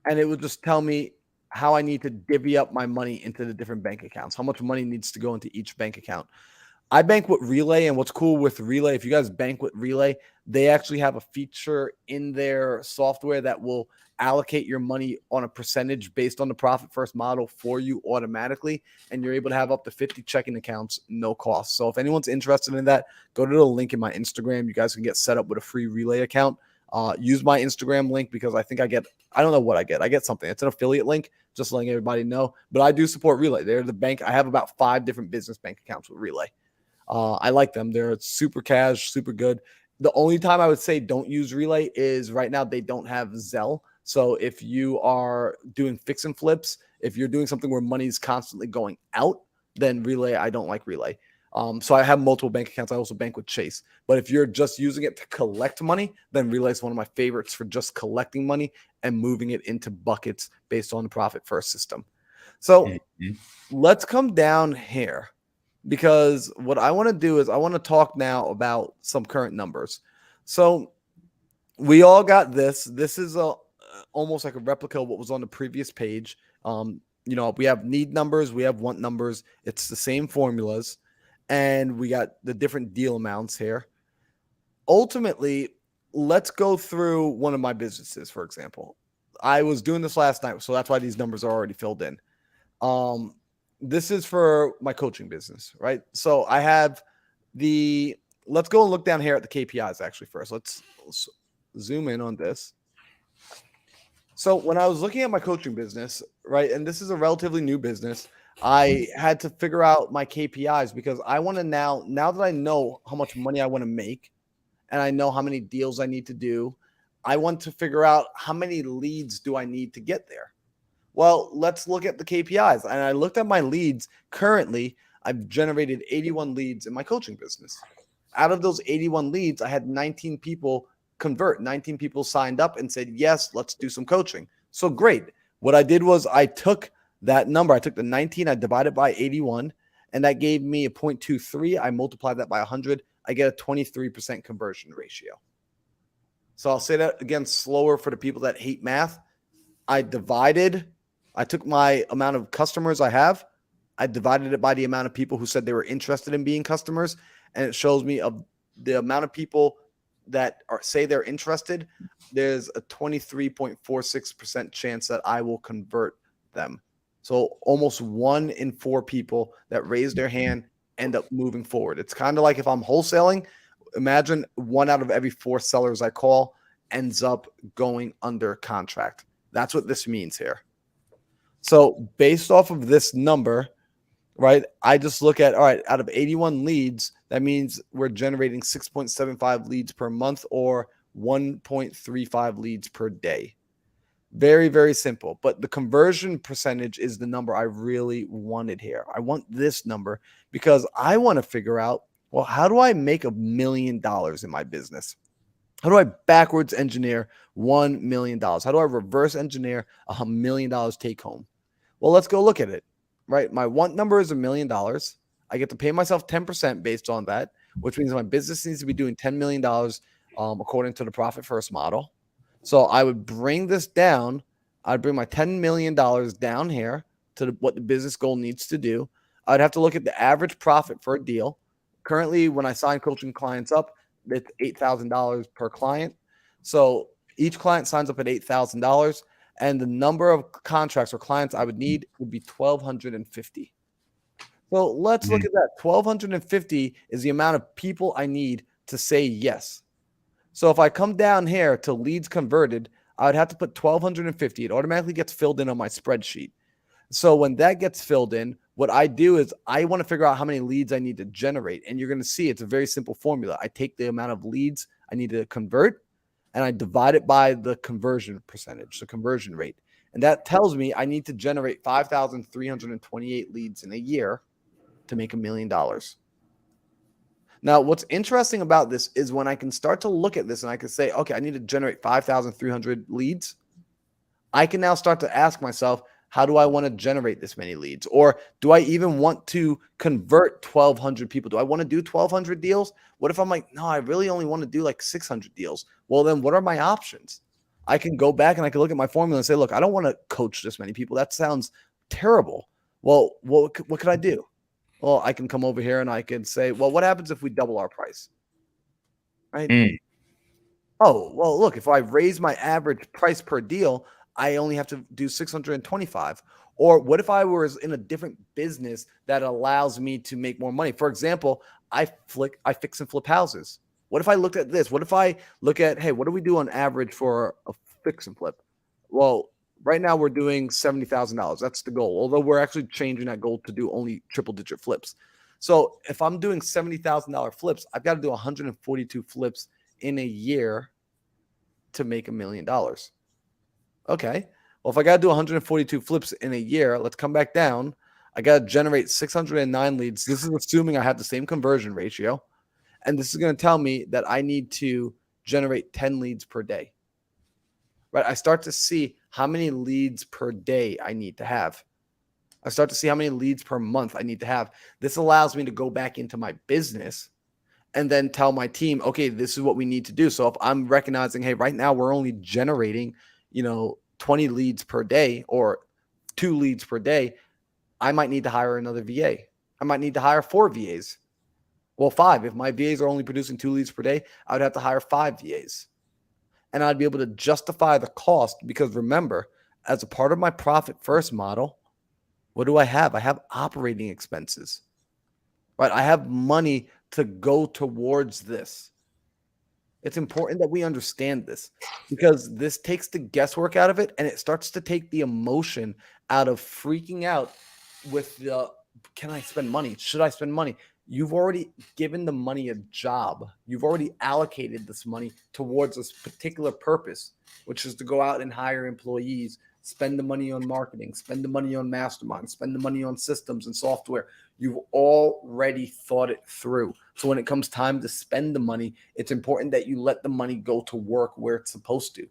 And it would just tell me how I need to divvy up my money into the different bank accounts, how much money needs to go into each bank account. I bank with Relay, and what's cool with Relay, if you guys bank with Relay, they actually have a feature in their software that will allocate your money on a percentage based on the profit first model for you automatically, and you're able to have up to 50 checking accounts, no cost. So if anyone's interested in that, go to the link in my Instagram. You guys can get set up with a free Relay account. Use my Instagram link because I think I don't know what I get something. It's an affiliate link, just letting everybody know. But I do support Relay. They're the bank. I have about 5 different business bank accounts with Relay. I like them. They're super cash, super good. The only time I would say don't use Relay is right now they don't have Zelle. So if you are doing fix and flips, if you're doing something where money is constantly going out, then Relay, I don't like Relay. So I have multiple bank accounts. I also bank with Chase. But if you're just using it to collect money, then Relay is one of my favorites for just collecting money and moving it into buckets based on the profit first system. So let's come down here. Because what I want to do is I want to talk now about some current numbers. So we all got this. This is almost like a replica of what was on the previous page. We have need numbers. We have want numbers. It's the same formulas. And we got the different deal amounts here. Ultimately, let's go through one of my businesses, for example. I was doing this last night, so that's why these numbers are already filled in. This is for my coaching business, right? So I have let's go and look down here at the KPIs actually first. Let's zoom in on this. So when I was looking at my coaching business, right, and this is a relatively new business, I had to figure out my KPIs because I want to now that I know how much money I want to make and I know how many deals I need to do, I want to figure out how many leads do I need to get there. Well, let's look at the KPIs. And I looked at my leads. Currently, I've generated 81 leads in my coaching business. Out of those 81 leads, I had 19 people convert. 19 people signed up and said, yes, let's do some coaching. So great. What I did was I took that number. I took the 19, I divided by 81, and that gave me a 0.23. I multiplied that by 100. I get a 23% conversion ratio. So I'll say that again slower for the people that hate math. I took my amount of customers I have, I divided it by the amount of people who said they were interested in being customers, and it shows me of the amount of people that say they're interested, there's a 23.46% chance that I will convert them. So almost 1 in 4 people that raise their hand end up moving forward. It's kind of like if I'm wholesaling, imagine 1 out of every 4 sellers I call ends up going under contract. That's what this means here. So based off of this number, right, I just look at, all right, out of 81 leads, that means we're generating 6.75 leads per month or 1.35 leads per day. Very, very simple. But the conversion percentage is the number I really wanted here. I want this number because I want to figure out, well, how do I make $1 million in my business? How do I backwards engineer $1 million? How do I reverse engineer $1 million take home? Well, let's go look at it, right? My want number is $1 million. I get to pay myself 10% based on that, which means my business needs to be doing $10 million according to the profit first model. So I would bring this down. I'd bring my $10 million down here to what the business goal needs to do. I'd have to look at the average profit for a deal. Currently, when I sign coaching clients up, it's $8,000 per client. So each client signs up at $8,000, and the number of contracts or clients I would need would be 1,250. So let's look at that. 1,250 is the amount of people I need to say yes. So if I come down here to leads converted, I would have to put 1,250. It automatically gets filled in on my spreadsheet. So when that gets filled in, what I do is I want to figure out how many leads I need to generate. And you're going to see it's a very simple formula. I take the amount of leads I need to convert, and I divide it by the conversion percentage, the conversion rate. And that tells me I need to generate 5,328 leads in a year to make $1 million. Now, what's interesting about this is when I can start to look at this and I can say, okay, I need to generate 5,300 leads. I can now start to ask myself, how do I want to generate this many leads? Or do I even want to convert 1,200 people? Do I want to do 1,200 deals? What if I'm like, no, I really only want to do like 600 deals? Well, then what are my options? I can go back and I can look at my formula and say, look, I don't want to coach this many people. That sounds terrible. Well, what could I do? Well, I can come over here and I can say, well, what happens if we double our price? Right? Oh, well, look, if I raise my average price per deal, I only have to do 625. Or what if I was in a different business that allows me to make more money? For example, I fix and flip houses. What if I looked at this? What if I look at, hey, what do we do on average for a fix and flip? Well, right now we're doing $70,000. That's the goal. Although we're actually changing that goal to do only triple digit flips. So if I'm doing $70,000 flips, I've got to do 142 flips in a year to make $1 million. Okay. Well, if I got to do 142 flips in a year, let's come back down. I got to generate 609 leads. This is assuming I have the same conversion ratio. And this is going to tell me that I need to generate 10 leads per day. Right? I start to see how many leads per day I need to have. I start to see how many leads per month I need to have. This allows me to go back into my business and then tell my team, okay, this is what we need to do. So if I'm recognizing, hey, right now we're only generating, 20 leads per day or 2 leads per day, I might need to hire another VA. I might need to hire 4 VAs. Well, 5. If my VAs are only producing 2 leads per day, I would have to hire 5 VAs. And I'd be able to justify the cost because remember, as a part of my profit first model, what do I have? I have operating expenses, right? I have money to go towards this. It's important that we understand this because this takes the guesswork out of it and it starts to take the emotion out of freaking out with the can I spend money? Should I spend money? You've already given the money a job. You've already allocated this money towards this particular purpose, which is to go out and hire employees, spend the money on marketing, spend the money on mastermind, spend the money on systems and software. You've already thought it through. So when it comes time to spend the money, it's important that you let the money go to work where it's supposed to.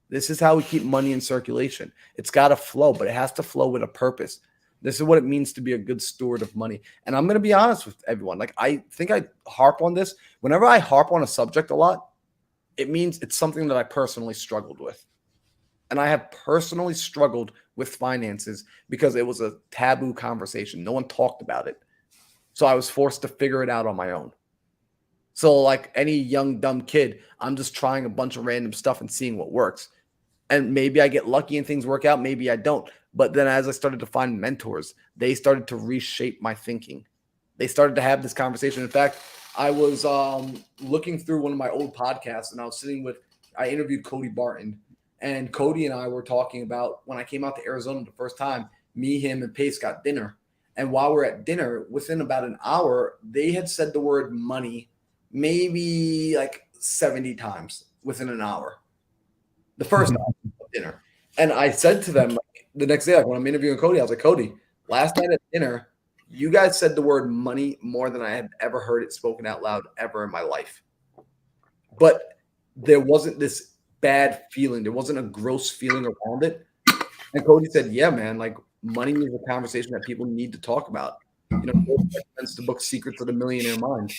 This is how we keep money in circulation. It's got to flow, but it has to flow with a purpose. This is what it means to be a good steward of money. And I'm going to be honest with everyone. Like, I think I harp on this. Whenever I harp on a subject a lot, it means it's something that I personally struggled with. And I have personally struggled with finances because it was a taboo conversation. No one talked about it. So I was forced to figure it out on my own. So like any young, dumb kid, I'm just trying a bunch of random stuff and seeing what works. And maybe I get lucky and things work out. Maybe I don't. But then as I started to find mentors, they started to reshape my thinking. They started to have this conversation. In fact, I was looking through one of my old podcasts and I interviewed Cody Barton. And Cody and I were talking about when I came out to Arizona the first time, me, him, and Pace got dinner. And while we're at dinner, within about an hour, they had said the word money maybe like 70 times within an hour. The first hour of dinner. And I said to them the next day, like when I'm interviewing Cody, I was like, Cody, last night at dinner, you guys said the word money more than I had ever heard it spoken out loud ever in my life. But there wasn't this bad feeling. There wasn't a gross feeling around it. And Cody said, yeah, man, like money is a conversation that people need to talk about. You know, it's the book Secrets of the Millionaire Mind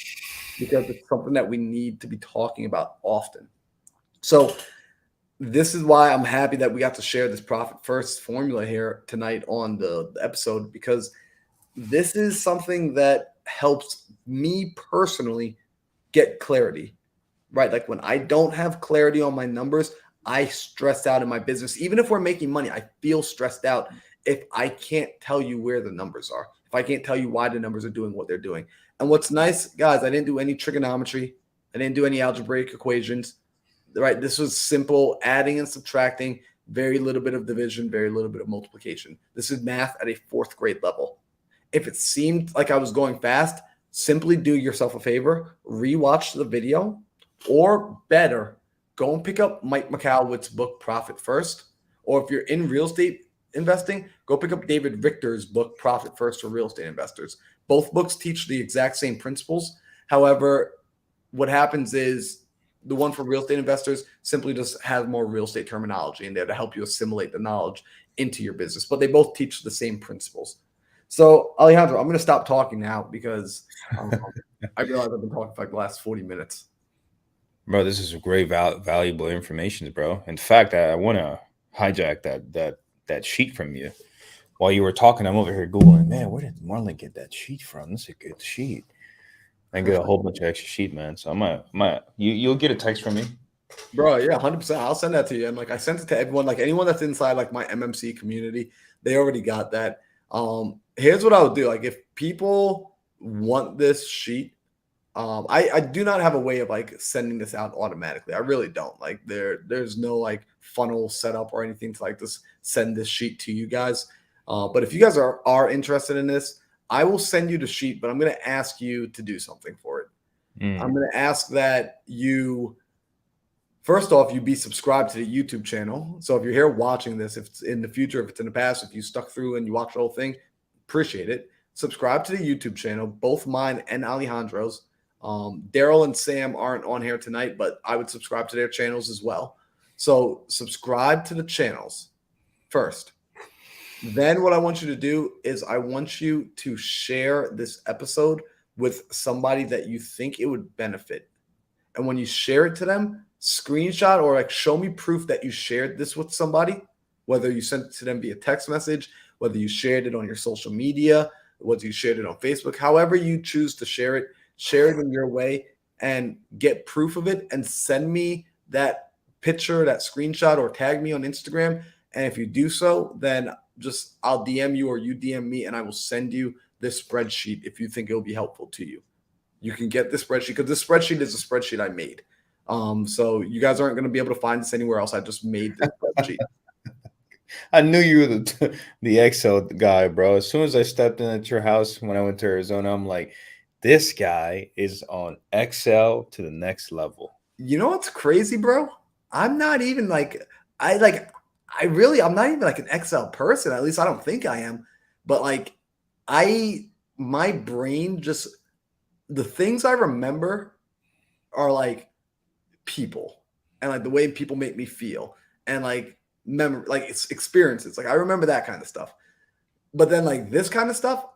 because it's something that we need to be talking about often. So this is why I'm happy that we got to share this Profit First formula here tonight on the episode, because this is something that helps me personally get clarity, right? Like when I don't have clarity on my numbers, I stress out in my business. Even if we're making money, I feel stressed out if I can't tell you where the numbers are, if I can't tell you why the numbers are doing what they're doing. And what's nice, guys, I didn't do any trigonometry. I didn't do any algebraic equations, right? This was simple adding and subtracting, very little bit of division, very little bit of multiplication. This is math at a 4th grade level. If it seemed like I was going fast, simply do yourself a favor, rewatch the video, or better, go and pick up Mike McAlwitt's book, Profit First. Or if you're in real estate investing, go pick up David Richter's book, Profit First for Real Estate Investors. Both books teach the exact same principles. However, what happens is the one for real estate investors simply just has more real estate terminology in there to help you assimilate the knowledge into your business. But they both teach the same principles. So, Alejandro, I'm going to stop talking now because I realize I've been talking for like the last 40 minutes. Bro, this is great, valuable information, bro. In fact, I want to hijack that sheet from you. While you were talking, I'm over here Googling, man, where did Marlon get that sheet from? This is a good sheet. I get a whole bunch of extra sheet, man. So you'll get a text from me. Bro, yeah, 100%. I'll send that to you. And like I sent it to everyone, like anyone that's inside like my MMC community, they already got that. Here's what I would do. Like if people want this sheet, I do not have a way of like sending this out automatically. I really don't. Like there's no like funnel set up or anything to like just send this sheet to you guys. But if you guys are interested in this, I will send you the sheet, but I'm going to ask you to do something for it. I'm going to ask that you, first off, you be subscribed to the YouTube channel. So if you're here watching this, if it's in the future, if it's in the past, if you stuck through and you watched the whole thing, appreciate it. Subscribe to the YouTube channel, both mine and Alejandro's. Daryl and Sam aren't on here tonight, but I would subscribe to their channels as well. So subscribe to the channels first. Then what I want you to do is I want you to share this episode with somebody that you think it would benefit. And when you share it to them, screenshot or like show me proof that you shared this with somebody, whether you sent it to them via text message, whether you shared it on your social media, whether you shared it on Facebook, however you choose to share it in your way and get proof of it and send me that picture, that screenshot, or tag me on Instagram. And if you do so, then just I'll DM you or you DM me and I will send you this spreadsheet if you think it'll be helpful to you. you can get this spreadsheet, because this spreadsheet is a spreadsheet I made. So you guys aren't going to be able to find this anywhere else. I just made this spreadsheet. I knew you were the Excel guy, bro. As soon as I stepped in at your house when I went to Arizona, I'm like, this guy is on Excel to the next level. You know what's crazy, bro? I'm not even like I'm not even like an Excel person. At least I don't think I am. But like my brain just, the things I remember are like people and like the way people make me feel and like it's experiences. Like I remember that kind of stuff. But then like this kind of stuff,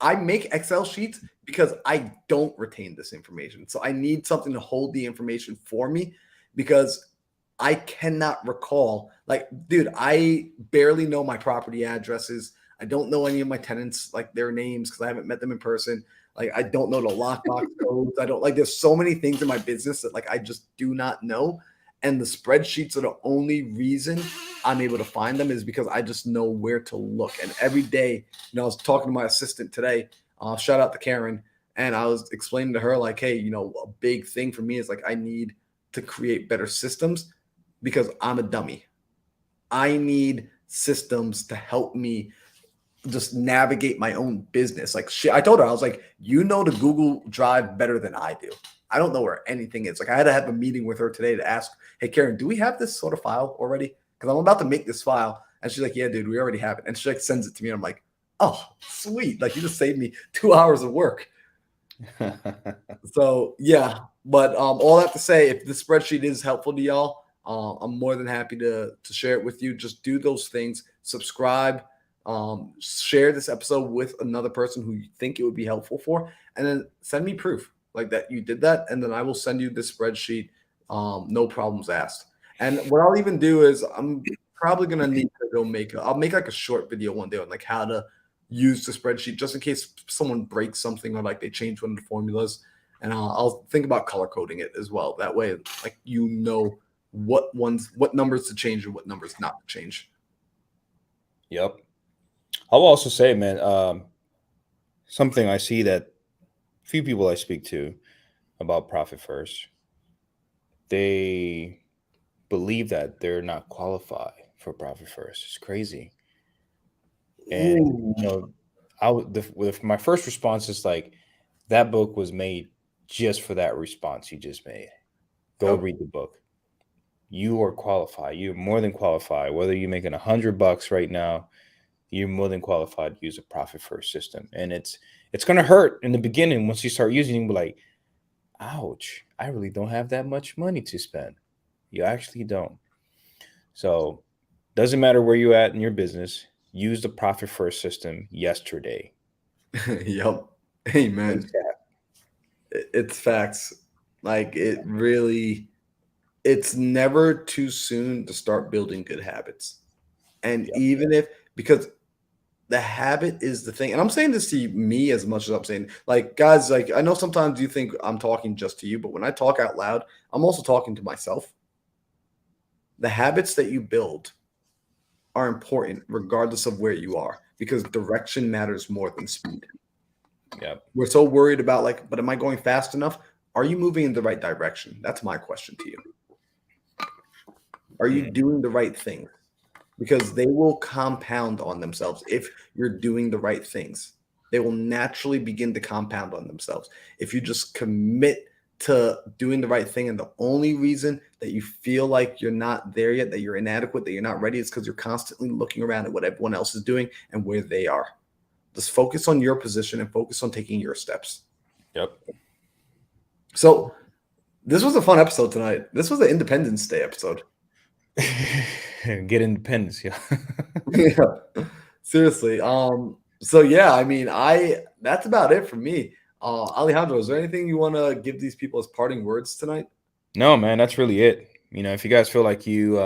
I make Excel sheets because I don't retain this information. So I need something to hold the information for me, because I cannot recall. Like, dude, I barely know my property addresses. I don't know any of my tenants, like their names, because I haven't met them in person. Like, I don't know the lockbox codes. I don't like, there's so many things in my business that like I just do not know. And the spreadsheets are the only reason I'm able to find them, is because I just know where to look. And every day, I was talking to my assistant today, shout out to Karen, and I was explaining to her like, hey, a big thing for me is like, I need to create better systems because I'm a dummy. I need systems to help me just navigate my own business. Like shit, I told her, I was like, the Google Drive better than I do. I don't know where anything is. Like I had to have a meeting with her today to ask, hey, Karen, do we have this sort of file already? Because I'm about to make this file. And she's like, yeah, dude, we already have it. And she like sends it to me. And I'm like, oh, sweet. Like you just saved me 2 hours of work. So yeah, but all that to say, if the spreadsheet is helpful to y'all, I'm more than happy to share it with you. Just do those things, subscribe, share this episode with another person who you think it would be helpful for, and then send me proof like that you did that, and then I will send you this spreadsheet, no problems asked. And what I'll even do is I'm probably gonna need to go I'll make like a short video one day on like how to use the spreadsheet, just in case someone breaks something or like they change one of the formulas. And I'll think about color coding it as well. That way, like what numbers to change and what numbers not to change. Yep. I'll also say, man, something I see that few people I speak to about Profit First, they believe that they're not qualified for Profit First. It's crazy. And my first response is like, that book was made just for that response you just made. Go read the book. You are qualified. You're more than qualified. Whether you're making $100 right now, you're more than qualified to use a Profit First system. And it's going to hurt in the beginning. Once you start using it, you'll be like, ouch, I really don't have that much money to spend. You actually don't. So doesn't matter where you're at in your business, use the Profit First system yesterday. Yep. Amen. It's facts. Like it's never too soon to start building good habits. And even because the habit is the thing. And I'm saying this to me as much as I'm saying, like, guys, like, I know sometimes you think I'm talking just to you, but when I talk out loud, I'm also talking to myself. The habits that you build are important regardless of where you are, because direction matters more than speed. Yeah. We're so worried about like, but am I going fast enough? Are you moving in the right direction? That's my question to you. Are you doing the right thing? Because they will compound on themselves. If you're doing the right things, they will naturally begin to compound on themselves. If you just commit to doing the right thing, and the only reason that you feel like you're not there yet, that you're inadequate, that you're not ready, is because you're constantly looking around at what everyone else is doing and where they are. Just focus on your position and focus on taking your steps. Yep. So this was a fun episode tonight. This was an Independence Day episode. Get independence, yeah. Yeah, seriously. So yeah, I mean, that's about it for me. Alejandro, is there anything you want to give these people as parting words tonight? No, man, that's really it. If you guys feel like you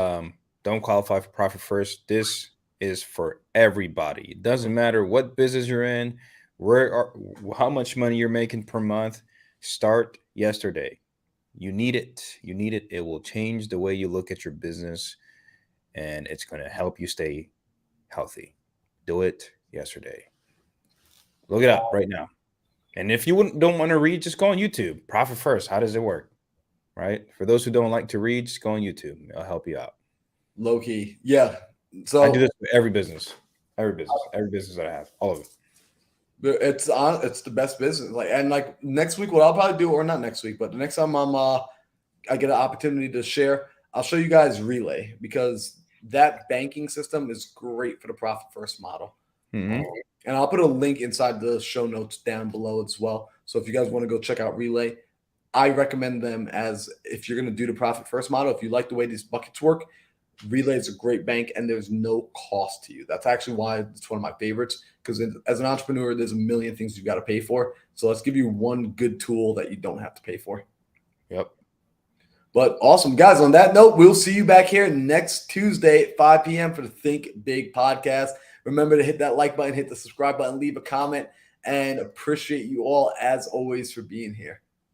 don't qualify for Profit First, this is for everybody. It doesn't matter what business you're in, how much money you're making per month. Start yesterday. You need it. You need it. It will change the way you look at your business, and it's going to help you stay healthy. Do it yesterday. Look it up right now. And if you don't want to read, just go on YouTube. Profit First. How does it work? Right. For those who don't like to read, just go on YouTube. I'll help you out. Low key. Yeah. So I do this with every business that I have, all of it. it's the best business. Like next week, what I'll probably do, or not next week, but the next time I get an opportunity to share, I'll show you guys Relay, because that banking system is great for the Profit First model. Mhm. And I'll put a link inside the show notes down below as well. So if you guys want to go check out Relay, I recommend them as if you're going to do the Profit First model. If you like the way these buckets work, Relay is a great bank and there's no cost to you. That's actually why it's one of my favorites, because as an entrepreneur, there's a million things you've got to pay for. So let's give you one good tool that you don't have to pay for. Yep. But awesome, guys. On that note, we'll see you back here next Tuesday at 5 p.m. for the Think Big podcast. Remember to hit that like button, hit the subscribe button, leave a comment, and appreciate you all as always for being here.